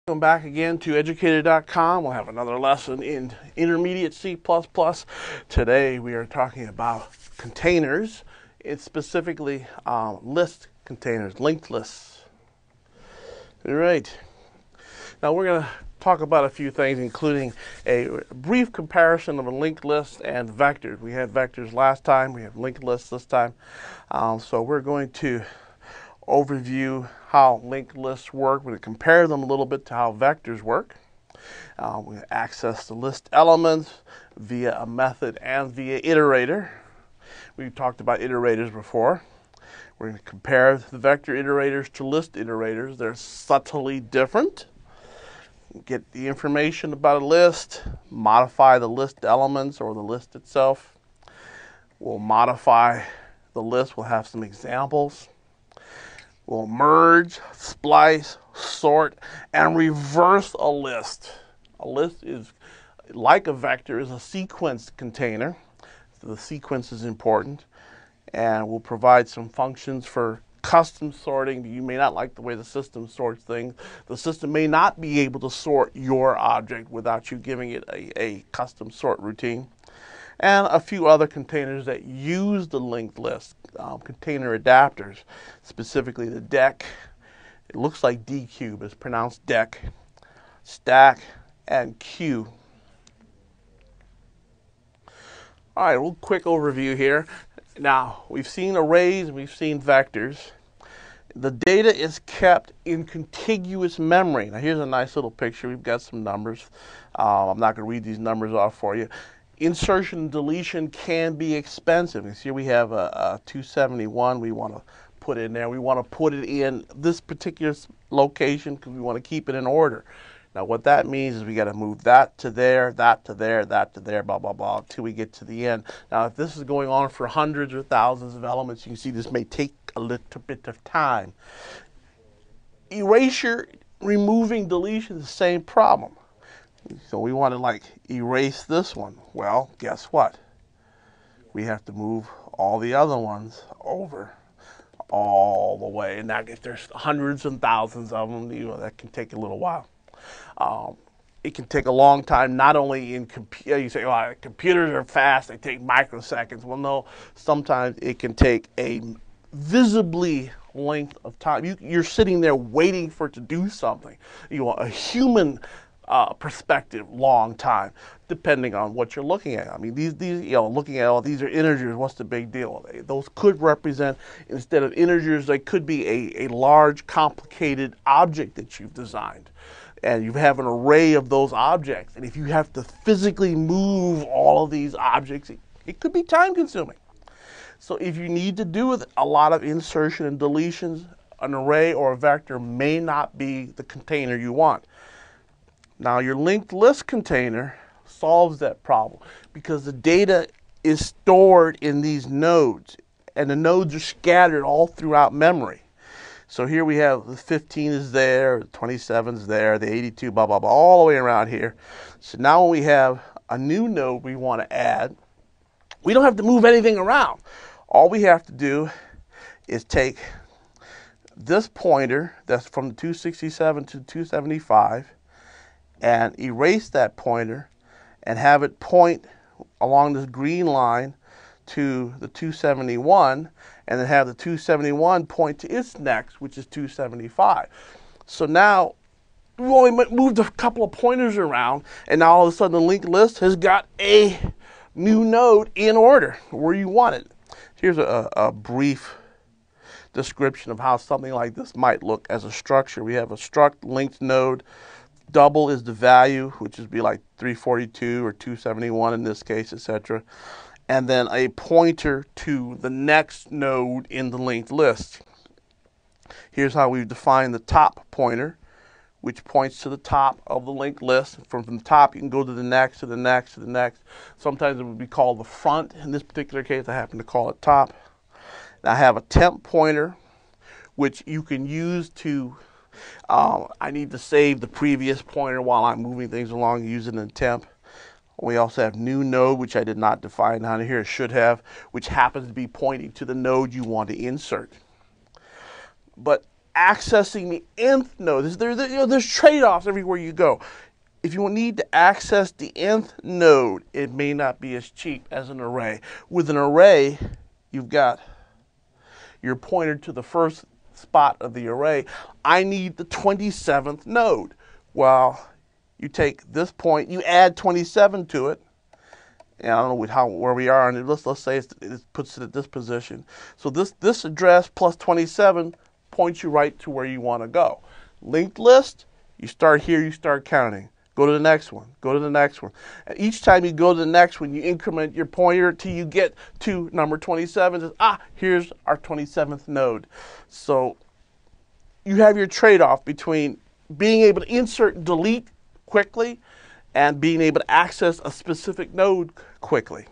Welcome back again to Educator.com. We'll have another lesson in intermediate C++. Today we are talking about containers. It's specifically list containers, linked lists. All right. Now we're going to talk about a few things, including a brief comparison of a linked list and vectors. We had vectors last time. We have linked lists this time. So we're going to overview how linked lists work. We're going to compare them a little bit to how vectors work. We access the list elements via a method and via iterator. We've talked about iterators before. We're going to compare the vector iterators to list iterators. They're subtly different. Get the information about a list, modify the list elements or the list itself. We'll modify the list. We'll have some examples. We'll merge, splice, sort, and reverse a list. A list is, like a vector, is a sequence container. So the sequence is important. And we'll provide some functions for custom sorting. You may not like the way the system sorts things. The system may not be able to sort your object without you giving it a custom sort routine. And a few other containers that use the linked list, container adapters, specifically the deck. It looks like D cube, it's pronounced deck, stack, and queue. All right, a little quick overview here. Now, we've seen arrays and we've seen vectors. The data is kept in contiguous memory. Now, here's a nice little picture. We've got some numbers. I'm not going to read these numbers off for you. Insertion and deletion can be expensive. You see, we have a 271 we want to put in there. We want to put it in this particular location because we want to keep it in order. Now, what that means is we got to move that to there, that to there, that to there, blah, blah, blah, until we get to the end. Now, if this is going on for hundreds or thousands of elements, you can see this may take a little bit of time. Erasure, removing, deletion is the same problem. So we want to like erase this one. Well, guess what? We have to move all the other ones over all the way. And now if there's hundreds and thousands of them, that can take a little while. It can take a long time, not only in you say, well, computers are fast, they take microseconds. Well, no, sometimes it can take a visibly length of time. You're sitting there waiting for it to do something. You want a human perspective, long time, depending on what you're looking at. I mean, these looking at all these are integers. What's the big deal? Those could represent, instead of integers, they could be a large, complicated object that you've designed, and you have an array of those objects. And if you have to physically move all of these objects, it could be time-consuming. So if you need to do with a lot of insertion and deletions, an array or a vector may not be the container you want. Now, your linked list container solves that problem because the data is stored in these nodes, and the nodes are scattered all throughout memory. So here we have the 15 is there, the 27 is there, the 82, blah, blah, blah, all the way around here. So now when we have a new node we want to add, we don't have to move anything around. All we have to do is take this pointer that's from the 267 to 275, and erase that pointer and have it point along this green line to the 271, and then have the 271 point to its next, which is 275. So now we've only moved a couple of pointers around, and now all of a sudden the linked list has got a new node in order where you want it. Here's a brief description of how something like this might look as a structure. We have a struct linked node. Double is the value, which would be like 342 or 271 in this case, etc. And then a pointer to the next node in the linked list. Here's how we define the top pointer, which points to the top of the linked list. From the top, you can go to the next, to the next, to the next. Sometimes it would be called the front. In this particular case, I happen to call it top. And I have a temp pointer, which you can use to I need to save the previous pointer while I'm moving things along using a temp. We also have new node, which I did not define down here. It should have, which happens to be pointing to the node you want to insert. But accessing the nth node. There's trade-offs everywhere you go. If you need to access the nth node, it may not be as cheap as an array. With an array, you've got your pointer to the first spot of the array. I need the 27th node. Well, you take this point, you add 27 to it, and I don't know where we are, and let's say it puts it at this position. So this address plus 27 points you right to where you want to go. Linked list, you start here, you start counting. Go to the next one, go to the next one. And each time you go to the next one, you increment your pointer till you get to number 27. Here's our 27th node. So you have your trade-off between being able to insert and delete quickly and being able to access a specific node quickly.